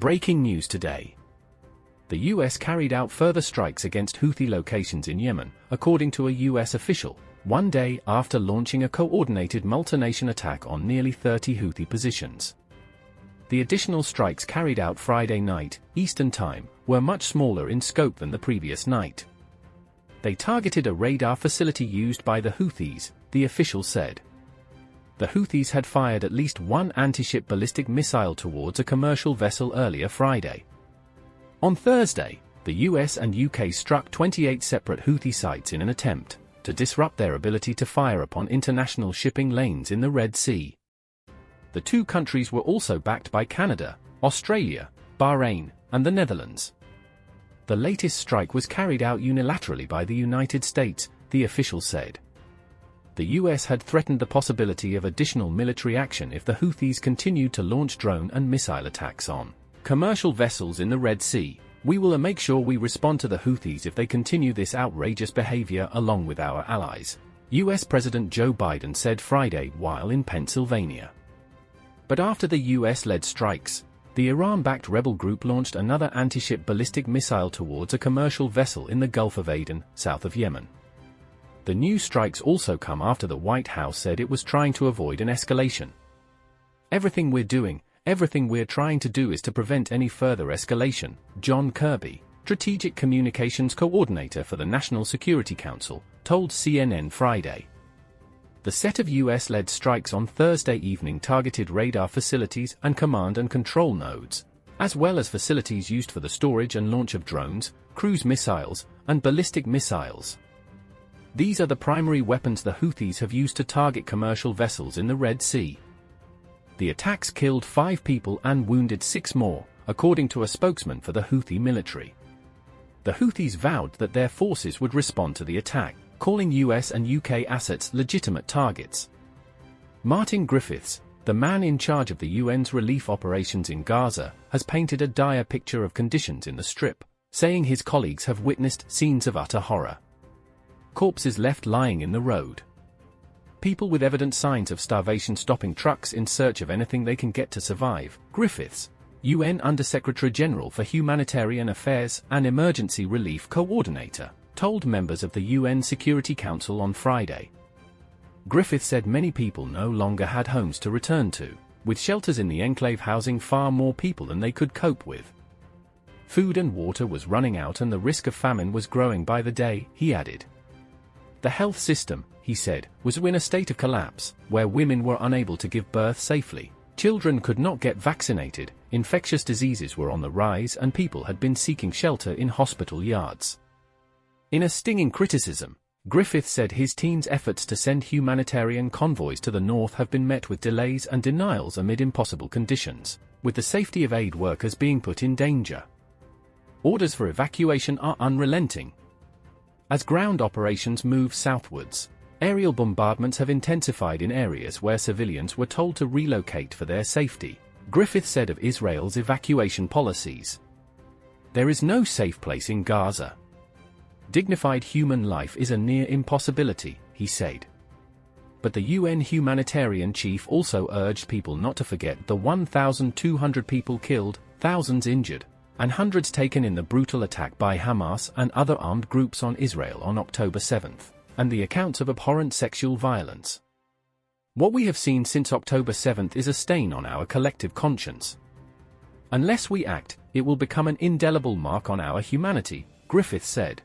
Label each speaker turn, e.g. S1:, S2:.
S1: Breaking news today. The US carried out further strikes against Houthi locations in Yemen, according to a US official, one day after launching a coordinated multi-nation attack on nearly 30 Houthi positions. The additional strikes carried out Friday night, Eastern Time, were much smaller in scope than the previous night. They targeted a radar facility used by the Houthis, the official said. The Houthis had fired at least one anti-ship ballistic missile towards a commercial vessel earlier Friday. On Thursday, the US and UK struck 28 separate Houthi sites in an attempt to disrupt their ability to fire upon international shipping lanes in the Red Sea. The two countries were also backed by Canada, Australia, Bahrain, and the Netherlands. The latest strike was carried out unilaterally by the United States, the official said. The US had threatened the possibility of additional military action if the Houthis continued to launch drone and missile attacks on commercial vessels in the Red Sea. We will make sure we respond to the Houthis if they continue this outrageous behavior along with our allies, US President Joe Biden said Friday while in Pennsylvania. But after the US-led strikes, the Iran-backed rebel group launched another anti-ship ballistic missile towards a commercial vessel in the Gulf of Aden, south of Yemen. The new strikes also come after the White House said it was trying to avoid an escalation. Everything we're trying to do is to prevent any further escalation, John Kirby, Strategic Communications Coordinator for the National Security Council, told CNN Friday. The set of US-led strikes on Thursday evening targeted radar facilities and command and control nodes, as well as facilities used for the storage and launch of drones, cruise missiles, and ballistic missiles. These are the primary weapons the Houthis have used to target commercial vessels in the Red Sea. The attacks killed 5 people and wounded 6 more, according to a spokesman for the Houthi military. The Houthis vowed that their forces would respond to the attack, calling US and UK assets legitimate targets. Martin Griffiths, the man in charge of the UN's relief operations in Gaza, has painted a dire picture of conditions in the Strip, saying his colleagues have witnessed scenes of utter horror. Corpses left lying in the road. People with evident signs of starvation stopping trucks in search of anything they can get to survive, Griffiths, UN Under-Secretary General for Humanitarian Affairs and Emergency Relief Coordinator, told members of the UN Security Council on Friday. Griffiths said many people no longer had homes to return to, with shelters in the enclave housing far more people than they could cope with. Food and water was running out and the risk of famine was growing by the day, he added. The health system, he said, was in a state of collapse, where women were unable to give birth safely, children could not get vaccinated, infectious diseases were on the rise and people had been seeking shelter in hospital yards. In a stinging criticism, Griffith said his team's efforts to send humanitarian convoys to the north have been met with delays and denials amid impossible conditions, with the safety of aid workers being put in danger. Orders for evacuation are unrelenting. As ground operations move southwards, aerial bombardments have intensified in areas where civilians were told to relocate for their safety, Griffith said of Israel's evacuation policies. There is no safe place in Gaza. Dignified human life is a near impossibility, he said. But the UN humanitarian chief also urged people not to forget the 1,200 people killed, thousands injured, and hundreds taken in the brutal attack by Hamas and other armed groups on Israel on October 7, and the accounts of abhorrent sexual violence. What we have seen since October 7 is a stain on our collective conscience. Unless we act, it will become an indelible mark on our humanity, Griffith said.